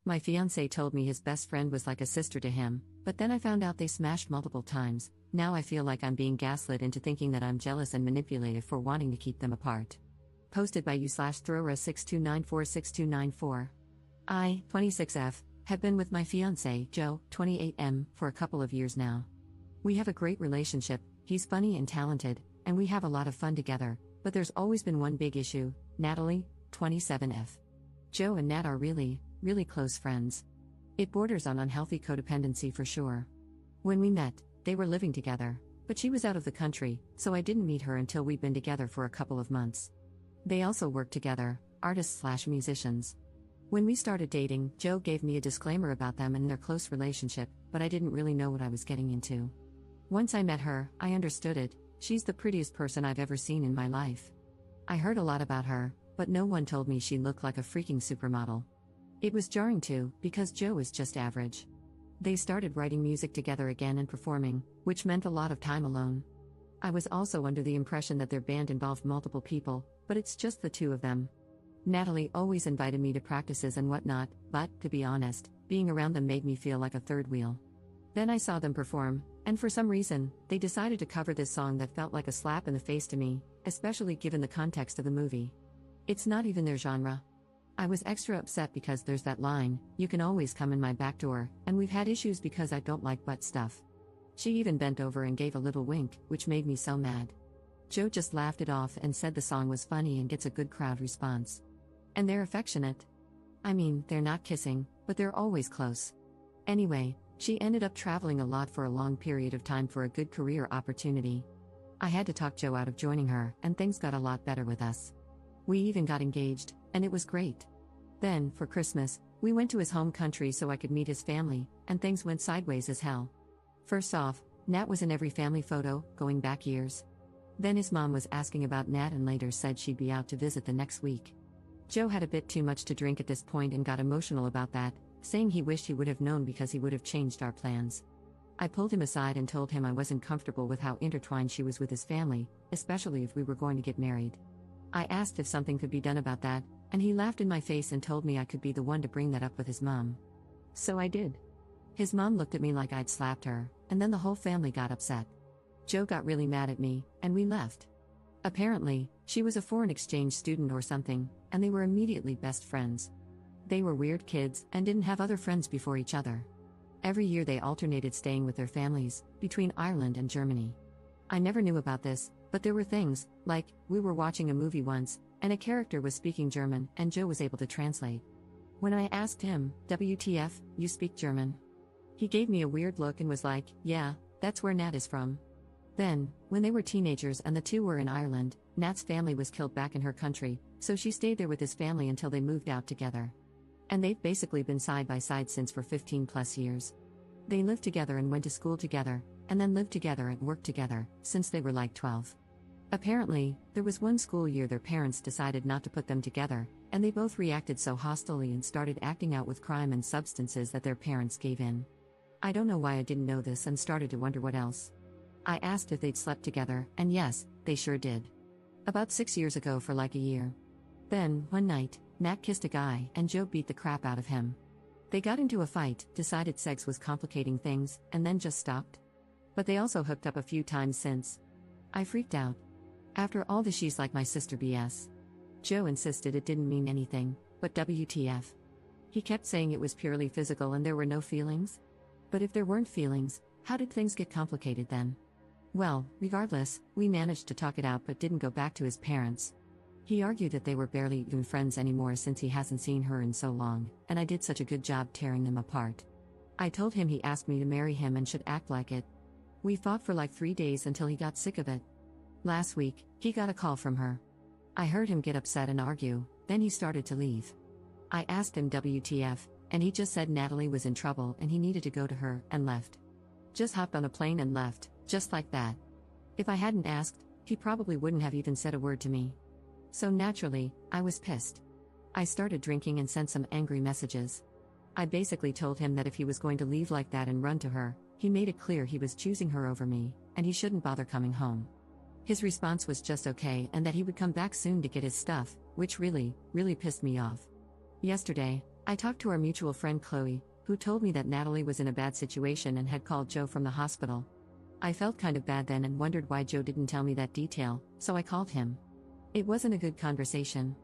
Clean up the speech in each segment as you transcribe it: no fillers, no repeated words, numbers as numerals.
My fiancé told me his best friend was like a sister to him, but then I found out they smashed multiple times. Now I feel like I'm being gaslit into thinking that I'm jealous and manipulative for wanting to keep them apart. Posted by u/Throra62946294. I, 26F, have been with my fiancé, Joe, 28M, for a couple of years now. We have a great relationship, he's funny and talented, and we have a lot of fun together, but there's always been one big issue: Natalie, 27F. Joe and Nat are really close friends. It borders on unhealthy codependency for sure. When we met, they were living together, but she was out of the country, so I didn't meet her until we'd been together for a couple of months. They also worked together, artists/musicians. When we started dating, Joe gave me a disclaimer about them and their close relationship, but I didn't really know what I was getting into. Once I met her, I understood it. She's the prettiest person I've ever seen in my life. I heard a lot about her, but no one told me she looked like a freaking supermodel. It was jarring too, because Joe is just average. They started writing music together again and performing, which meant a lot of time alone. I was also under the impression that their band involved multiple people, but it's just the two of them. Natalie always invited me to practices and whatnot, but, to be honest, being around them made me feel like a third wheel. Then I saw them perform, and for some reason, they decided to cover this song that felt like a slap in the face to me, especially given the context of the movie. It's not even their genre. I was extra upset because there's that line, "You can always come in my back door," and we've had issues because I don't like butt stuff. She even bent over and gave a little wink, which made me so mad. Joe just laughed it off and said the song was funny and gets a good crowd response. And they're affectionate. I mean, they're not kissing, but they're always close. Anyway, she ended up traveling a lot for a long period of time for a good career opportunity. I had to talk Joe out of joining her, and things got a lot better with us. We even got engaged, and it was great. Then, for Christmas, we went to his home country so I could meet his family, and things went sideways as hell. First off, Nat was in every family photo, going back years. Then his mom was asking about Nat and later said she'd be out to visit the next week. Joe had a bit too much to drink at this point and got emotional about that, saying he wished he would have known because he would have changed our plans. I pulled him aside and told him I wasn't comfortable with how intertwined she was with his family, especially if we were going to get married. I asked if something could be done about that, and he laughed in my face and told me I could be the one to bring that up with his mom. So I did. His mom looked at me like I'd slapped her, and then the whole family got upset. Joe got really mad at me, and we left. Apparently, she was a foreign exchange student or something, and they were immediately best friends. They were weird kids and didn't have other friends before each other. Every year they alternated staying with their families, between Ireland and Germany. I never knew about this, but there were things, like, we were watching a movie once, and a character was speaking German, and Joe was able to translate. When I asked him, "WTF, you speak German?" he gave me a weird look and was like, "Yeah, that's where Nat is from." Then, when they were teenagers and the two were in Ireland, Nat's family was killed back in her country, so she stayed there with his family until they moved out together. And they've basically been side by side since for 15 plus years. They lived together and went to school together, and then lived together and worked together, since they were like 12. Apparently, there was one school year their parents decided not to put them together, and they both reacted so hostilely and started acting out with crime and substances that their parents gave in. I don't know why I didn't know this and started to wonder what else. I asked if they'd slept together, and yes, they sure did. About 6 years ago for like a year. Then, one night, Nat kissed a guy and Joe beat the crap out of him. They got into a fight, decided sex was complicating things, and then just stopped. But they also hooked up a few times since. I freaked out. After all the "she's like my sister" BS. Joe insisted it didn't mean anything, but WTF. He kept saying it was purely physical and there were no feelings. But if there weren't feelings, how did things get complicated then? Well, regardless, we managed to talk it out but didn't go back to his parents. He argued that they were barely even friends anymore since he hasn't seen her in so long, and I did such a good job tearing them apart. I told him he asked me to marry him and should act like it. We fought for like 3 days until he got sick of it. Last week, he got a call from her. I heard him get upset and argue, then he started to leave. I asked him WTF, and he just said Natalie was in trouble and he needed to go to her, and left. Just hopped on a plane and left, just like that. If I hadn't asked, he probably wouldn't have even said a word to me. So naturally, I was pissed. I started drinking and sent some angry messages. I basically told him that if he was going to leave like that and run to her, he made it clear he was choosing her over me, and he shouldn't bother coming home. His response was just okay and that he would come back soon to get his stuff, which really pissed me off. Yesterday, I talked to our mutual friend Chloe, who told me that Natalie was in a bad situation and had called Joe from the hospital. I felt kind of bad then and wondered why Joe didn't tell me that detail, so I called him. It wasn't a good conversation.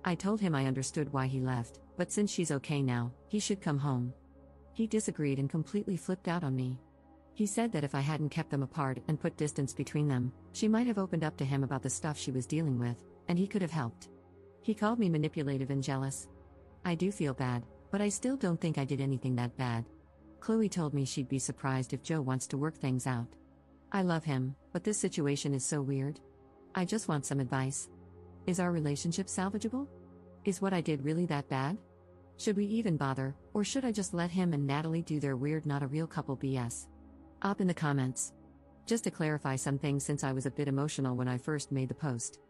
I told him I understood why he left, but since she's okay now, he should come home. He disagreed and completely flipped out on me. He said that if I hadn't kept them apart and put distance between them, she might have opened up to him about the stuff she was dealing with, and he could have helped. He called me manipulative and jealous. I do feel bad, but I still don't think I did anything that bad. Chloe told me she'd be surprised if Joe wants to work things out. I love him, but this situation is so weird. I just want some advice. Is our relationship salvageable? Is what I did really that bad? Should we even bother, or should I just let him and Natalie do their weird not a real couple BS? Up in the comments. Just to clarify some things since I was a bit emotional when I first made the post.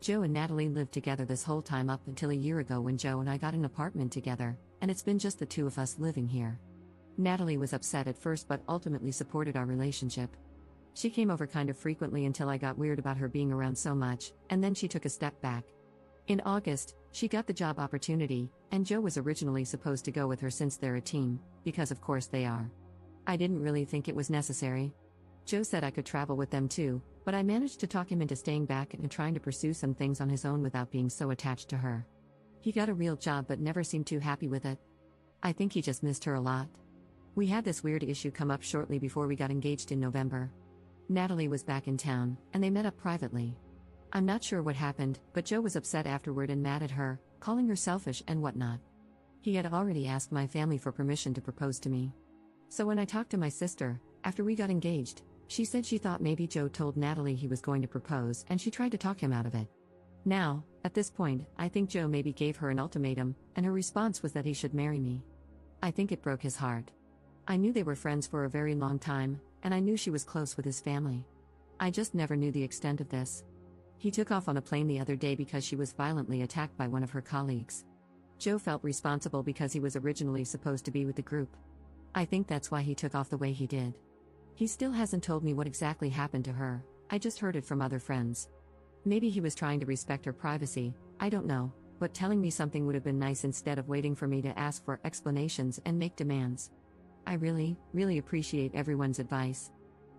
Joe and Natalie lived together this whole time up until a year ago when Joe and I got an apartment together, and it's been just the two of us living here. Natalie was upset at first but ultimately supported our relationship. She came over kind of frequently until I got weird about her being around so much, and then she took a step back. In August, she got the job opportunity, and Joe was originally supposed to go with her since they're a team, because of course they are. I didn't really think it was necessary. Joe said I could travel with them too, but I managed to talk him into staying back and trying to pursue some things on his own without being so attached to her. He got a real job but never seemed too happy with it. I think he just missed her a lot. We had this weird issue come up shortly before we got engaged in November. Natalie was back in town, and they met up privately. I'm not sure what happened, but Joe was upset afterward and mad at her, calling her selfish and whatnot. He had already asked my family for permission to propose to me. So when I talked to my sister, after we got engaged, she said she thought maybe Joe told Natalie he was going to propose and she tried to talk him out of it. Now, at this point, I think Joe maybe gave her an ultimatum, and her response was that he should marry me. I think it broke his heart. I knew they were friends for a very long time, and I knew she was close with his family. I just never knew the extent of this. He took off on a plane the other day because she was violently attacked by one of her colleagues. Joe felt responsible because he was originally supposed to be with the group. I think that's why he took off the way he did. He still hasn't told me what exactly happened to her, I just heard it from other friends. Maybe he was trying to respect her privacy, I don't know, but telling me something would have been nice instead of waiting for me to ask for explanations and make demands. I really appreciate everyone's advice.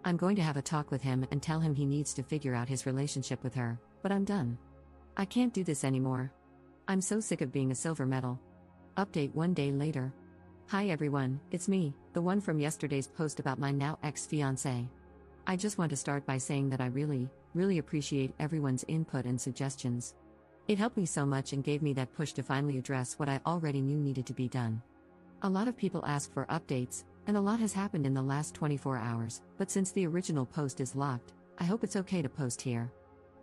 I'm going to have a talk with him and tell him he needs to figure out his relationship with her, but I'm done. I can't do this anymore. I'm so sick of being a silver medal. Update 1 day later. Hi everyone, it's me, the one from yesterday's post about my now ex-fiancé. I just want to start by saying that I really appreciate everyone's input and suggestions. It helped me so much and gave me that push to finally address what I already knew needed to be done. A lot of people ask for updates, and a lot has happened in the last 24 hours, but since the original post is locked, I hope it's okay to post here.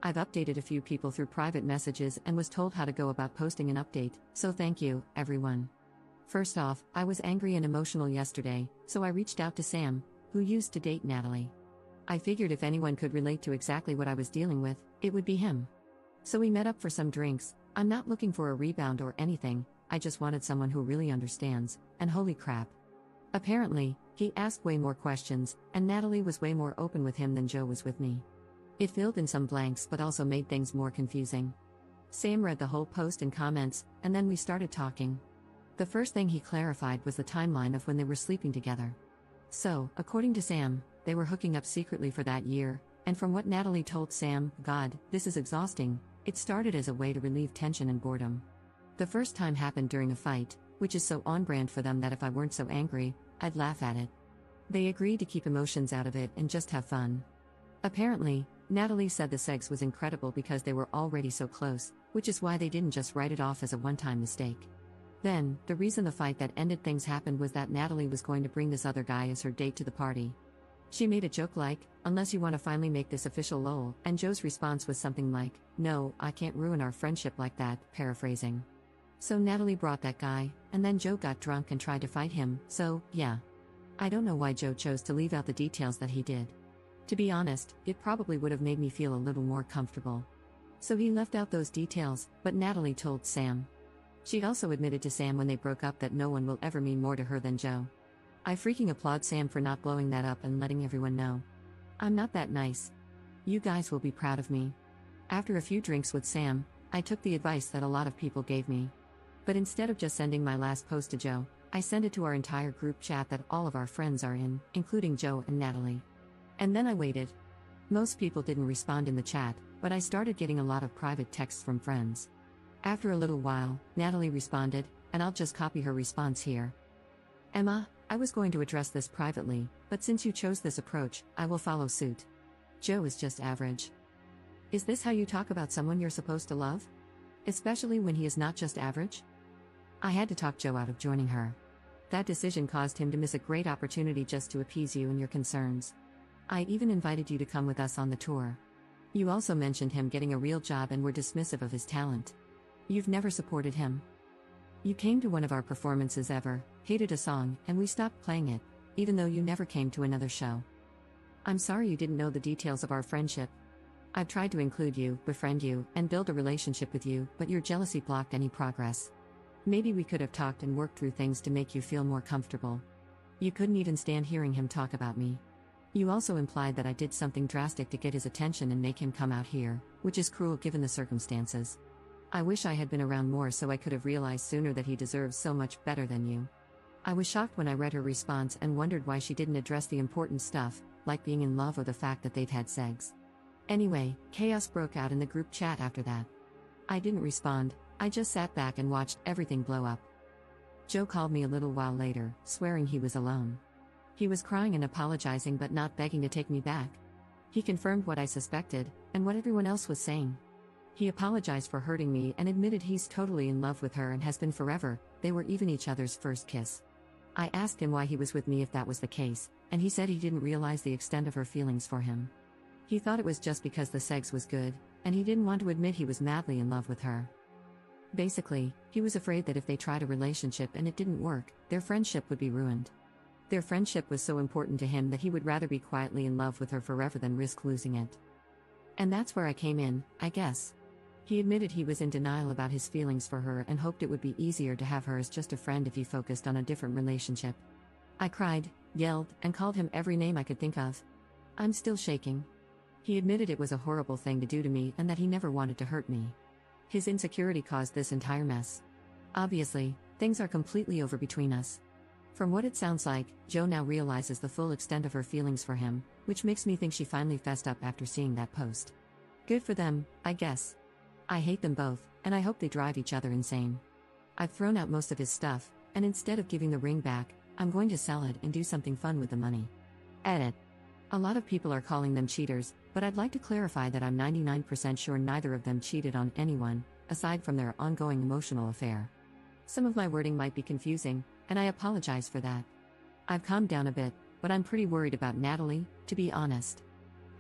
I've updated a few people through private messages and was told how to go about posting an update, so thank you, everyone. First off, I was angry and emotional yesterday, so I reached out to Sam, who used to date Natalie. I figured if anyone could relate to exactly what I was dealing with, it would be him. So we met up for some drinks. I'm not looking for a rebound or anything, I just wanted someone who really understands, and holy crap. Apparently, he asked way more questions, and Natalie was way more open with him than Joe was with me. It filled in some blanks but also made things more confusing. Sam read the whole post and comments, and then we started talking. The first thing he clarified was the timeline of when they were sleeping together. So, according to Sam, they were hooking up secretly for that year, and from what Natalie told Sam, God, this is exhausting, it started as a way to relieve tension and boredom. The first time happened during a fight, which is so on-brand for them that if I weren't so angry, I'd laugh at it. They agreed to keep emotions out of it and just have fun. Apparently, Natalie said the sex was incredible because they were already so close, which is why they didn't just write it off as a one-time mistake. Then, the reason the fight that ended things happened was that Natalie was going to bring this other guy as her date to the party. She made a joke like, unless you want to finally make this official lol, and Joe's response was something like, no, I can't ruin our friendship like that, paraphrasing. So Natalie brought that guy, and then Joe got drunk and tried to fight him, so, yeah. I don't know why Joe chose to leave out the details that he did. To be honest, it probably would have made me feel a little more comfortable. So he left out those details, but Natalie told Sam. She also admitted to Sam when they broke up that no one will ever mean more to her than Joe. I freaking applaud Sam for not blowing that up and letting everyone know. I'm not that nice. You guys will be proud of me. After a few drinks with Sam, I took the advice that a lot of people gave me. But instead of just sending my last post to Joe, I sent it to our entire group chat that all of our friends are in, including Joe and Natalie. And then I waited. Most people didn't respond in the chat, but I started getting a lot of private texts from friends. After a little while, Natalie responded, and I'll just copy her response here. Emma, I was going to address this privately, but since you chose this approach, I will follow suit. Joe is just average. Is this how you talk about someone you're supposed to love? Especially when he is not just average? I had to talk Joe out of joining her. That decision caused him to miss a great opportunity just to appease you and your concerns. I even invited you to come with us on the tour. You also mentioned him getting a real job and were dismissive of his talent. You've never supported him. You came to one of our performances ever, hated a song, and we stopped playing it, even though you never came to another show. I'm sorry you didn't know the details of our friendship. I've tried to include you, befriend you, and build a relationship with you, but your jealousy blocked any progress. Maybe we could have talked and worked through things to make you feel more comfortable. You couldn't even stand hearing him talk about me. You also implied that I did something drastic to get his attention and make him come out here, which is cruel given the circumstances. I wish I had been around more so I could have realized sooner that he deserves so much better than you. I was shocked when I read her response and wondered why she didn't address the important stuff, like being in love or the fact that they've had sex. Anyway, chaos broke out in the group chat after that. I didn't respond, I just sat back and watched everything blow up. Joe called me a little while later, swearing he was alone. He was crying and apologizing but not begging to take me back. He confirmed what I suspected, and what everyone else was saying. He apologized for hurting me and admitted he's totally in love with her and has been forever. They were even each other's first kiss. I asked him why he was with me if that was the case, and he said he didn't realize the extent of her feelings for him. He thought it was just because the sex was good, and he didn't want to admit he was madly in love with her. Basically, he was afraid that if they tried a relationship and it didn't work, their friendship would be ruined. Their friendship was so important to him that he would rather be quietly in love with her forever than risk losing it. And that's where I came in, I guess. He admitted he was in denial about his feelings for her and hoped it would be easier to have her as just a friend if he focused on a different relationship. I cried, yelled, and called him every name I could think of. I'm still shaking. He admitted it was a horrible thing to do to me and that he never wanted to hurt me. His insecurity caused this entire mess. Obviously, things are completely over between us. From what it sounds like, Joe now realizes the full extent of her feelings for him, which makes me think she finally fessed up after seeing that post. Good for them, I guess. I hate them both, and I hope they drive each other insane. I've thrown out most of his stuff, and instead of giving the ring back, I'm going to sell it and do something fun with the money. Edit. A lot of people are calling them cheaters, but I'd like to clarify that I'm 99% sure neither of them cheated on anyone, aside from their ongoing emotional affair. Some of my wording might be confusing, and I apologize for that. I've calmed down a bit, but I'm pretty worried about Natalie, to be honest.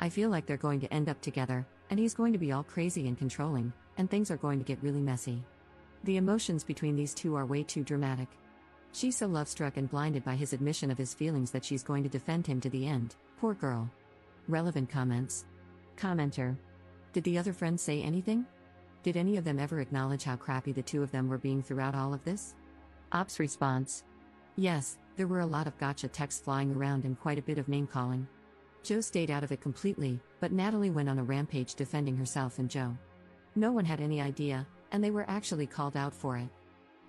I feel like they're going to end up together, and he's going to be all crazy and controlling, and things are going to get really messy. The emotions between these two are way too dramatic. She's so love-struck and blinded by his admission of his feelings that she's going to defend him to the end, poor girl. Relevant comments. Commenter. Did the other friends say anything? Did any of them ever acknowledge how crappy the two of them were being throughout all of this? Ops response. Yes, there were a lot of gotcha texts flying around and quite a bit of name-calling. Joe stayed out of it completely, but Natalie went on a rampage defending herself and Joe. No one had any idea, and they were actually called out for it.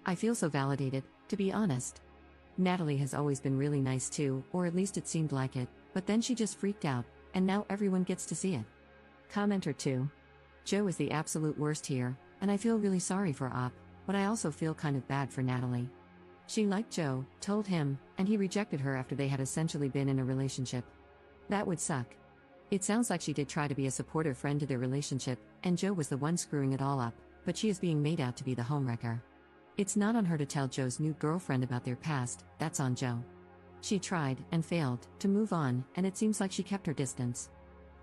I feel so validated, to be honest. Natalie has always been really nice too, or at least it seemed like it, but then she just freaked out, and now everyone gets to see it. Commenter 2. Joe is the absolute worst here, and I feel really sorry for Op, but I also feel kind of bad for Natalie. She liked Joe, told him, and he rejected her after they had essentially been in a relationship. That would suck. It sounds like she did try to be a supportive friend to their relationship, and Joe was the one screwing it all up, but she is being made out to be the homewrecker. It's not on her to tell Joe's new girlfriend about their past, that's on Joe. She tried, and failed, to move on, and it seems like she kept her distance.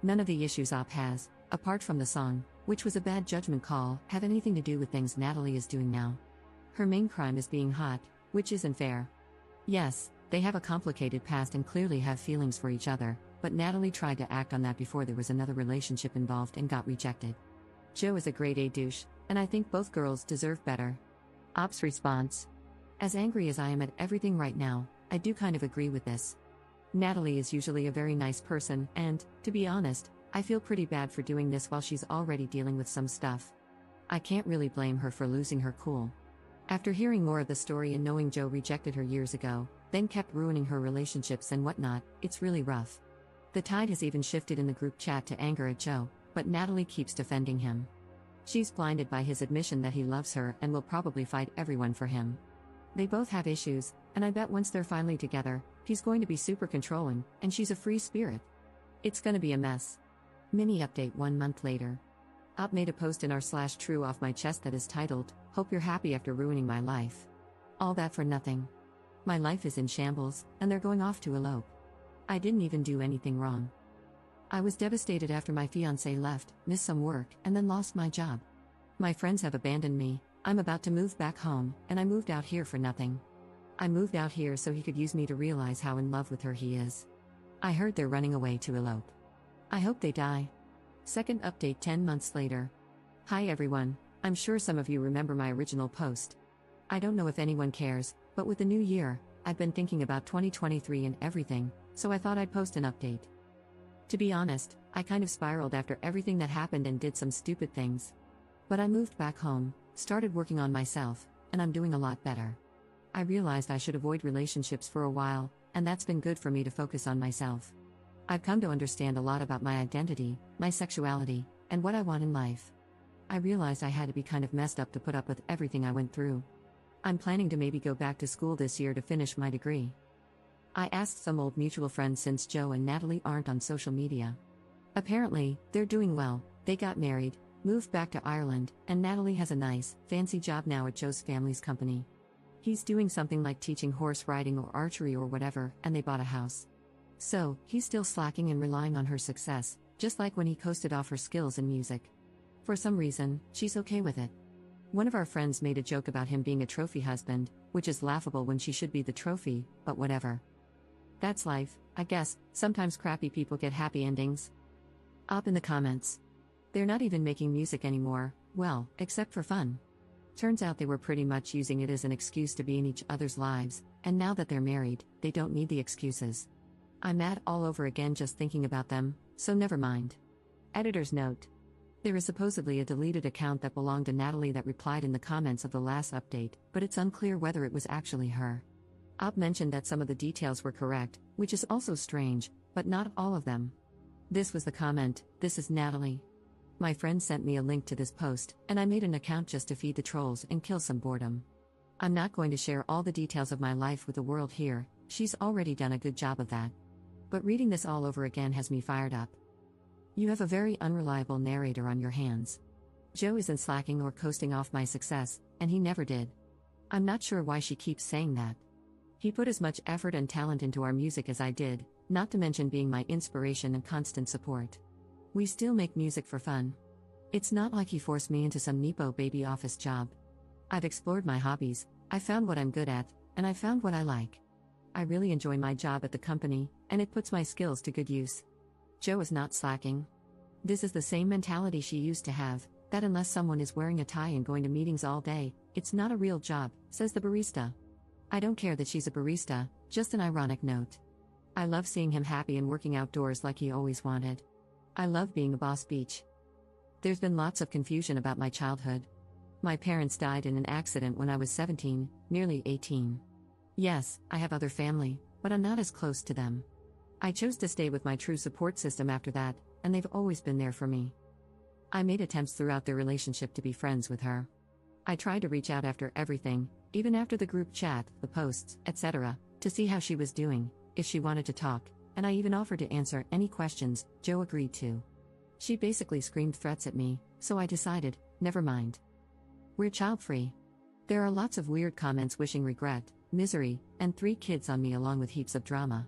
None of the issues Op has, apart from the song, which was a bad judgment call, have anything to do with things Natalie is doing now. Her main crime is being hot, which isn't fair. Yes, they have a complicated past and clearly have feelings for each other, but Natalie tried to act on that before there was another relationship involved and got rejected. Joe is a grade A douche, and I think both girls deserve better. Op's response. As angry as I am at everything right now, I do kind of agree with this. Natalie is usually a very nice person, and, to be honest, I feel pretty bad for doing this while she's already dealing with some stuff. I can't really blame her for losing her cool. After hearing more of the story and knowing Joe rejected her years ago, then kept ruining her relationships and whatnot, it's really rough. The tide has even shifted in the group chat to anger at Joe, but Natalie keeps defending him. She's blinded by his admission that he loves her and will probably fight everyone for him. They both have issues, and I bet once they're finally together, he's going to be super controlling, and she's a free spirit. It's gonna be a mess. Mini update 1 month later. Op made a post in r/true off my chest that is titled, "Hope you're happy after ruining my life." All that for nothing. My life is in shambles, and they're going off to elope. I didn't even do anything wrong. I was devastated after my fiancé left, missed some work, and then lost my job. My friends have abandoned me, I'm about to move back home, and I moved out here for nothing. I moved out here so he could use me to realize how in love with her he is. I heard they're running away to elope. I hope they die. Second update 10 months later. Hi everyone, I'm sure some of you remember my original post. I don't know if anyone cares, but with the new year, I've been thinking about 2023 and everything, so I thought I'd post an update. To be honest, I kind of spiraled after everything that happened and did some stupid things. But I moved back home, started working on myself, and I'm doing a lot better. I realized I should avoid relationships for a while, and that's been good for me to focus on myself. I've come to understand a lot about my identity, my sexuality, and what I want in life. I realized I had to be kind of messed up to put up with everything I went through. I'm planning to maybe go back to school this year to finish my degree. I asked some old mutual friends since Joe and Natalie aren't on social media. Apparently, they're doing well, they got married, moved back to Ireland, and Natalie has a nice, fancy job now at Joe's family's company. He's doing something like teaching horse riding or archery or whatever, and they bought a house. So, he's still slacking and relying on her success, just like when he coasted off her skills in music. For some reason, she's okay with it. One of our friends made a joke about him being a trophy husband, which is laughable when she should be the trophy, but whatever. That's life, I guess. Sometimes crappy people get happy endings. Up in the comments. They're not even making music anymore, well, except for fun. Turns out they were pretty much using it as an excuse to be in each other's lives, and now that they're married, they don't need the excuses. I'm mad all over again just thinking about them, so never mind. Editor's note. There is supposedly a deleted account that belonged to Natalie that replied in the comments of the last update, but it's unclear whether it was actually her. Op mentioned that some of the details were correct, which is also strange, but not all of them. This was the comment, "This is Natalie." My friend sent me a link to this post, and I made an account just to feed the trolls and kill some boredom. I'm not going to share all the details of my life with the world here, she's already done a good job of that. But reading this all over again has me fired up. You have a very unreliable narrator on your hands. Joe isn't slacking or coasting off my success, and he never did. I'm not sure why she keeps saying that. He put as much effort and talent into our music as I did, not to mention being my inspiration and constant support. We still make music for fun. It's not like he forced me into some nepo baby office job. I've explored my hobbies, I found what I'm good at, and I found what I like. I really enjoy my job at the company, and it puts my skills to good use. Joe is not slacking. This is the same mentality she used to have, that unless someone is wearing a tie and going to meetings all day, it's not a real job, says the barista. I don't care that she's a barista, just an ironic note. I love seeing him happy and working outdoors like he always wanted. I love being a boss beach. There's been lots of confusion about my childhood. My parents died in an accident when I was 17, nearly 18. Yes, I have other family, but I'm not as close to them. I chose to stay with my true support system after that, and they've always been there for me. I made attempts throughout their relationship to be friends with her. I tried to reach out after everything, even after the group chat, the posts, etc., to see how she was doing, if she wanted to talk, and I even offered to answer any questions Joe agreed to. She basically screamed threats at me, so I decided, never mind. We're child-free. There are lots of weird comments wishing regret, misery, and 3 kids on me along with heaps of drama.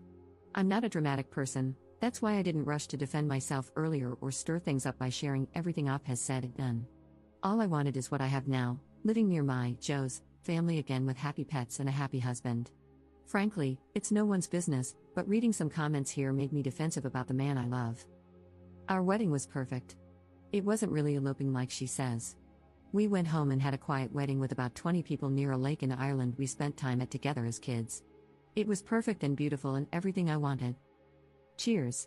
I'm not a dramatic person, that's why I didn't rush to defend myself earlier or stir things up by sharing everything Op has said and done. All I wanted is what I have now, living near my, Joe's, family again with happy pets and a happy husband. Frankly, it's no one's business, but reading some comments here made me defensive about the man I love. Our wedding was perfect. It wasn't really eloping like she says. We went home and had a quiet wedding with about 20 people near a lake in Ireland we spent time at together as kids. It was perfect and beautiful and everything I wanted. Cheers.